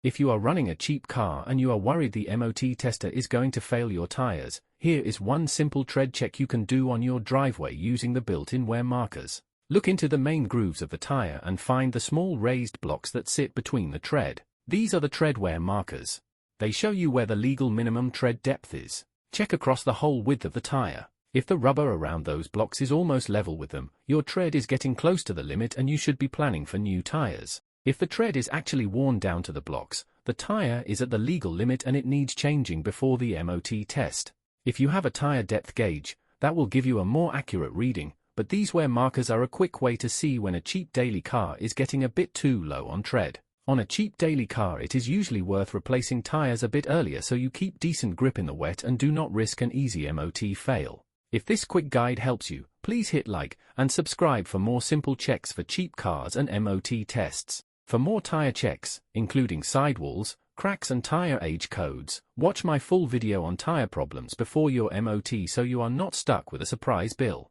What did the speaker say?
If you are running a cheap car and you are worried the M.O.T. tester is going to fail your tires, here is one simple tread check you can do on your driveway using the built-in wear markers. Look into the main grooves of the tire and find the small raised blocks that sit between the tread. These are the tread wear markers. They show you where the legal minimum tread depth is. Check across the whole width of the tire. If the rubber around those blocks is almost level with them, your tread is getting close to the limit and you should be planning for new tires. If the tread is actually worn down to the blocks, the tire is at the legal limit and it needs changing before the M.O.T. test. If you have a tire depth gauge, that will give you a more accurate reading, but these wear markers are a quick way to see when a cheap daily car is getting a bit too low on tread. On a cheap daily car it is usually worth replacing tires a bit earlier so you keep decent grip in the wet and do not risk an easy M.O.T. fail. If this quick guide helps you, please hit like and subscribe for more simple checks for cheap cars and M.O.T. tests. For more tire checks, including sidewalls, cracks and tire age codes, watch my full video on tire problems before your M.O.T. so you are not stuck with a surprise bill.